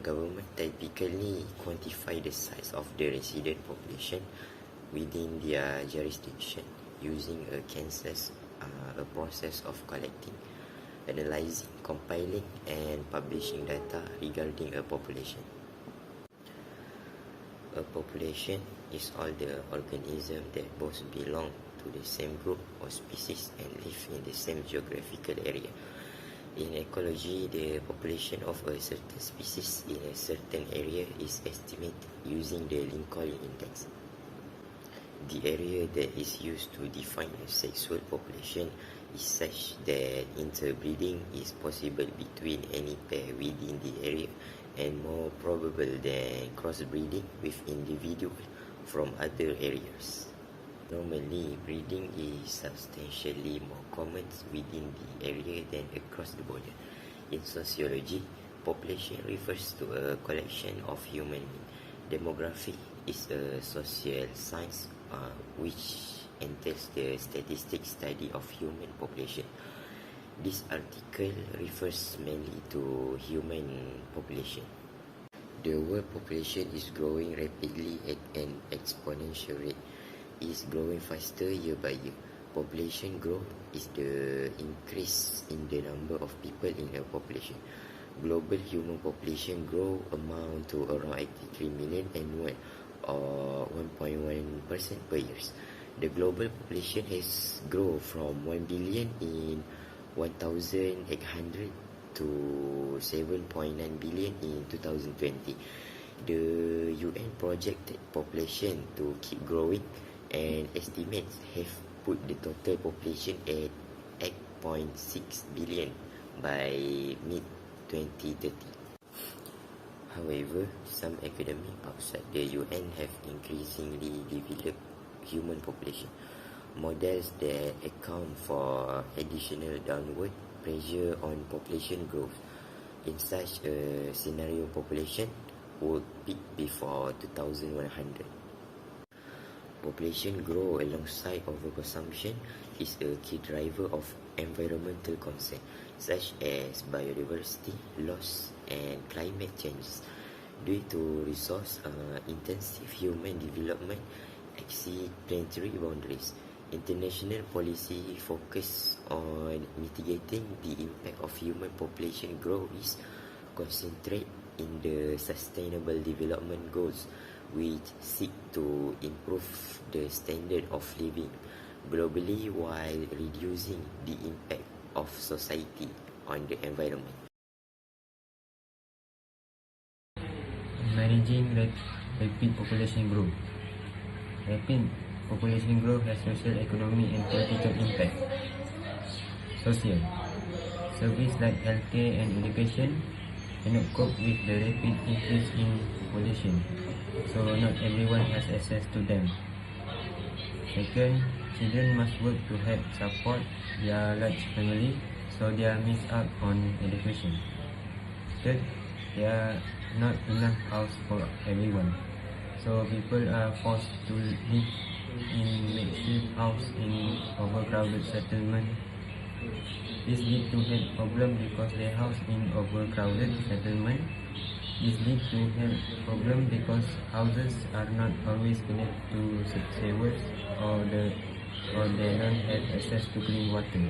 Government typically quantify the size of the resident population within their jurisdiction using a census, a process of collecting, analyzing, compiling, and publishing data regarding a population. A population is all the organisms that both belong to the same group or species and live in the same geographical area. In ecology, the population of a certain species in a certain area is estimated using the Lincoln index. The area that is used to define a sexual population is such that interbreeding is possible between any pair within the area and more probable than crossbreeding with individuals from other areas. Normally, breeding is substantially more common within the area than across the border. In sociology, population refers to a collection of human beings. Demography is a social science which entails the statistic study of human population. This article refers mainly to human population. The world population is growing rapidly at an exponential rate. Is growing faster year by year. Population growth is the increase in the number of people in a population. Global human population growth amount to around 83 million annual or 1.1% per year. The global population has grown from 1 billion in 1800 to 7.9 billion in 2020. The UN projected population to keep growing, and estimates have put the total population at 8.6 billion by mid-2030. However, some academics outside the UN have increasingly developed human population models that account for additional downward pressure on population growth. In such a scenario, population would peak before 2100. Population growth alongside overconsumption is a key driver of environmental concern, such as biodiversity loss and climate changes. Due to resource-intensive human development exceed planetary boundaries, international policy focus on mitigating the impact of human population growth is concentrate in the Sustainable Development Goals, which seek to improve the standard of living globally while reducing the impact of society on the environment. Managing rapid population growth. Rapid population growth has social, economic and political impact. Social. Services like healthcare and education cannot cope with the rapid increase in population, so not everyone has access to them. Second, children must work to help support their large family, so they are missed out on education. Third, there are not enough house for everyone, so people are forced to live in makeshift house in overcrowded settlement. This leads to health problem because they house in overcrowded settlement. This leads to health problem because houses are not always connected to sewers or they don't have access to clean water.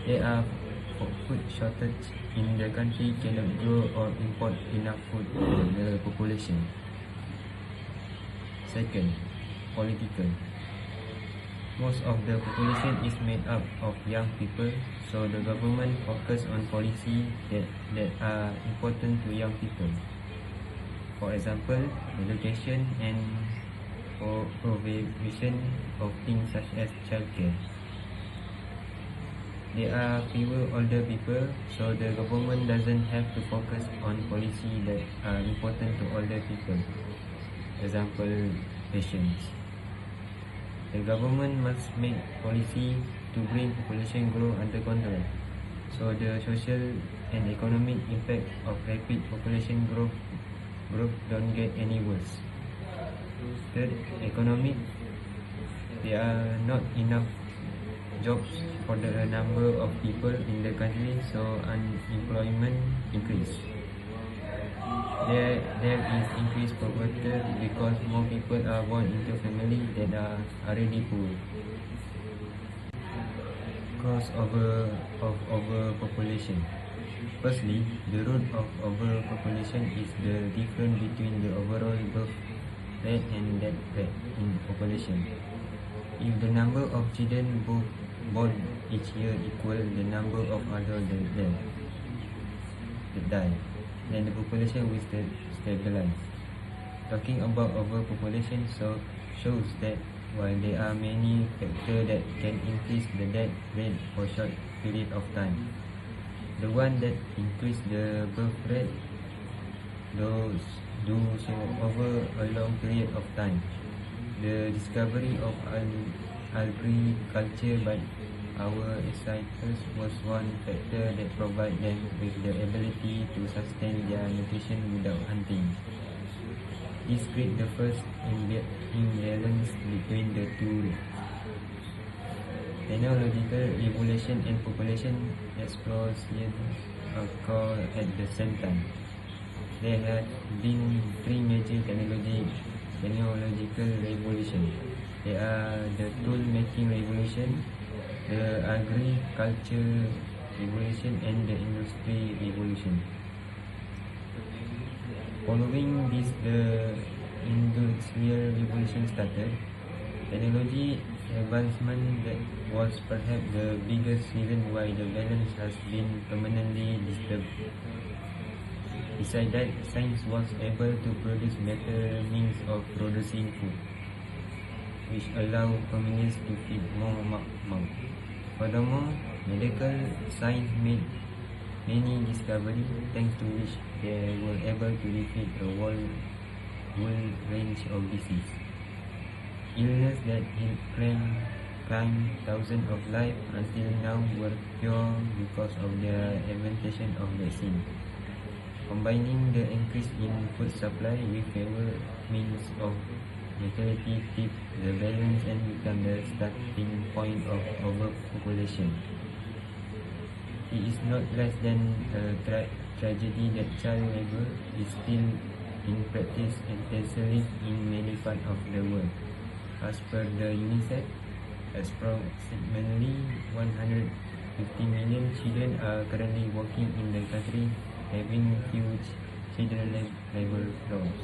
There are food shortage in the country, cannot grow or import enough food for the population. Second, political. Most of the population is made up of young people, so the government focus on policy that are important to young people. For example, education and provision of things such as childcare. There are fewer older people, so the government doesn't have to focus on policy that are important to older people. Example, patients. The government must make policy to bring population growth under control, so the social and economic impact of rapid population growth don't get any worse. Third, economic. There are not enough jobs for the number of people in the country, so unemployment increase. There is increased poverty because more people are born into families that are already poor. Cause of overpopulation. Firstly, the root of overpopulation is the difference between the overall birth rate and death rate in population. If the number of children born each year equal the number of adults that die, then the population will stabilize. Talking about overpopulation shows that while there are many factors that can increase the death rate for short period of time, the one that increase the birth rate do so over a long period of time. The discovery of agriculture by our ancestors was one factor that provided them with the ability to sustain their nutrition without hunting. This created the first imbalance between the two rates. Technological evolution and population explosion occur at the same time. There have been three major technological revolutions. They are the tool-making revolution, the agriculture revolution, and the industry revolution. Following this, the industrial revolution started. Technology advancement that was perhaps the biggest reason why the balance has been permanently disturbed. Besides that, science was able to produce better means of producing food, which allowed families to feed more mouths. Furthermore, medical science made many discoveries, thanks to which they were able to defeat a wide range of diseases. Illness that claimed thousands of lives until now were cured because of their invention of vaccine. Combining the increase in food supply with fewer means of mortality tipped the balance and become the starting point of overpopulation. It is not less than a tragedy that child labor is still in practice intensively in many parts of the world. As per the UNICEF, approximately 150 million children are currently working in the country, having huge children labor laws.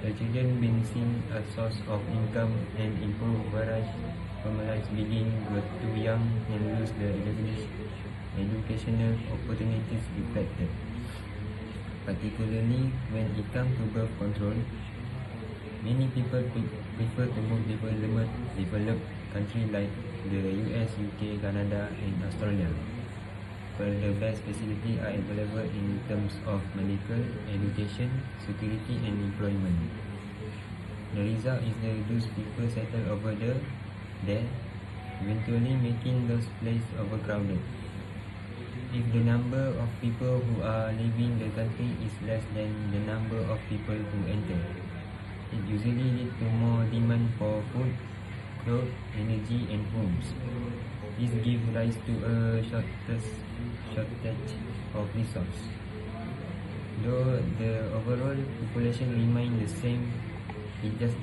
The children being seen a source of income and improve various families begin too young and lose the educational opportunities reflected. Particularly when it comes to birth control, many people prefer to move developed countries like the US, UK, Canada, and Australia, where the best facilities are available in terms of medical, education, security, and employment. The result is that those people settle over there, eventually making those places overcrowded. If the number of people who are leaving the country is less than the number of people who enter, it usually leads to more demand for food, clothes, energy, and homes. This gives rise to a shortage of resources. Though the overall population remains the same, it just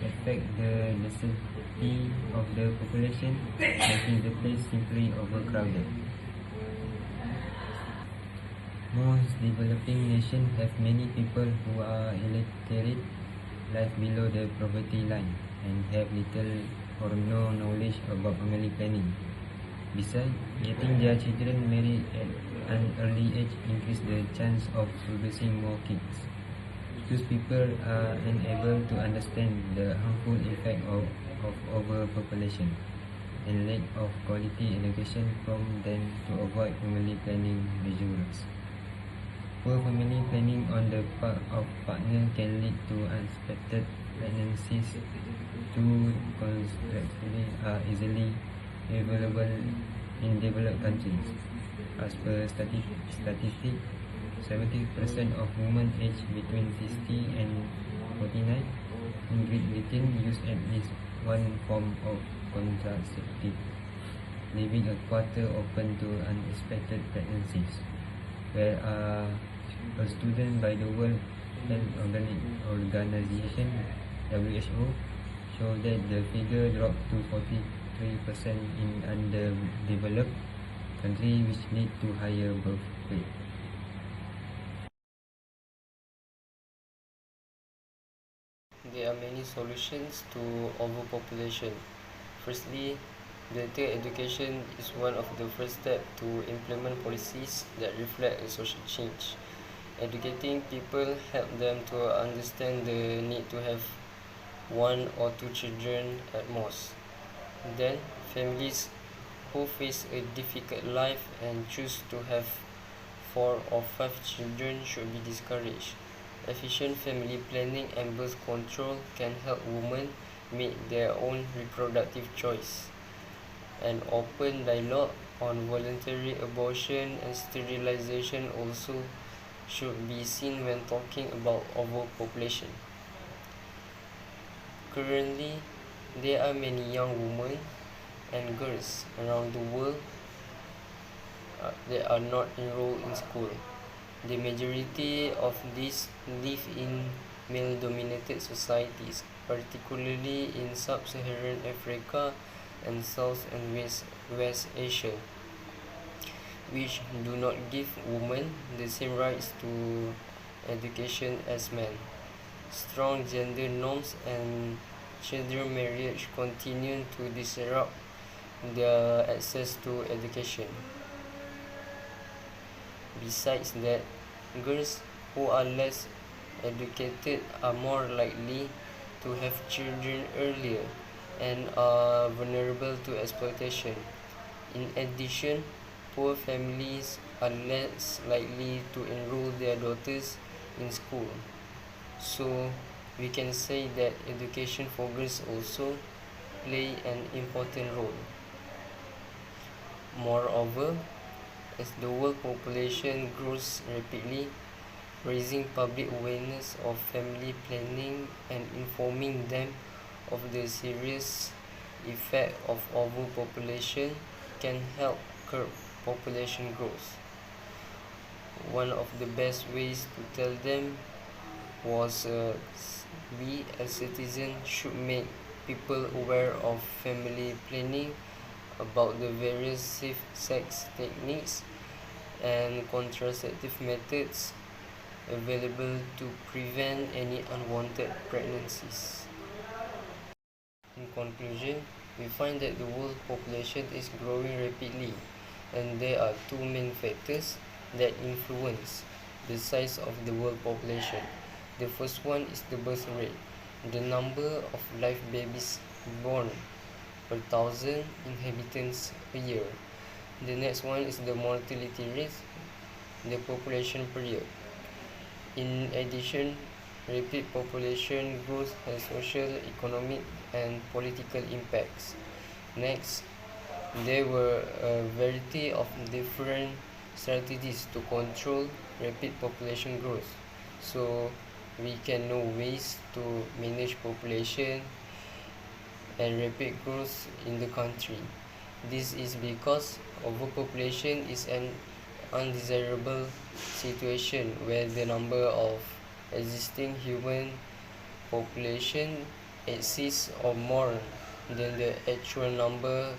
affects the density of the population, making the place simply overcrowded. Most developing nations have many people who are illiterate, live below the poverty line, and have little or no knowledge about family planning. Besides, getting their children married at an early age increases the chance of producing more kids. Those people are unable to understand the harmful effect of overpopulation and lack of quality education from them to avoid family planning measures. Poor family planning on the part of partner can lead to unexpected pregnancies. Two contraceptives are easily available in developed countries. As per statistics, 70% of women aged between 60 and 49 in Great Britain use at least one form of contraceptive. leaving a quarter open to unexpected pregnancies. Where a student by the World Health Organization (WHO) showed that the figure dropped to 43% in underdeveloped countries, which lead to higher birth rate. There are many solutions to overpopulation. Firstly, better education is one of the first steps to implement policies that reflect a social change. Educating people help them to understand the need to have one or two children at most. Then, families who face a difficult life and choose to have 4 or 5 children should be discouraged. Efficient family planning and birth control can help women make their own reproductive choice. An open dialogue on voluntary abortion and sterilization also should be seen when talking about overpopulation. Currently, there are many young women and girls around the world that are not enrolled in school. The majority of these live in male-dominated societies, particularly in sub-Saharan Africa and South and West Asia, which do not give women the same rights to education as men. Strong gender norms and children marriage continue to disrupt their access to education. Besides that, girls who are less educated are more likely to have children earlier and are vulnerable to exploitation. In addition, poor families are less likely to enroll their daughters in school. So, we can say that education for girls also play an important role. Moreover, as the world population grows rapidly, raising public awareness of family planning and informing them of the serious effect of overpopulation can help curb population growth. One of the best ways to tell them was we as citizens should make people aware of family planning, about the various safe sex techniques and contraceptive methods available to prevent any unwanted pregnancies. In conclusion, we find that the world population is growing rapidly, and there are two main factors that influence the size of the world population. The first one is the birth rate, the number of live babies born per thousand inhabitants a year. The next one is the mortality rate, the population per year. In addition, rapid population growth has social, economic, and political impacts. Next, there were a variety of different strategies to control rapid population growth. So, we can know ways to manage population and rapid growth in the country. This is because overpopulation is an undesirable situation where the number of existing human population exceeds or more than the actual number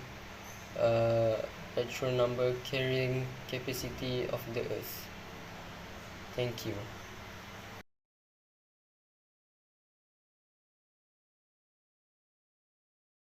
carrying capacity of the earth. Thank you.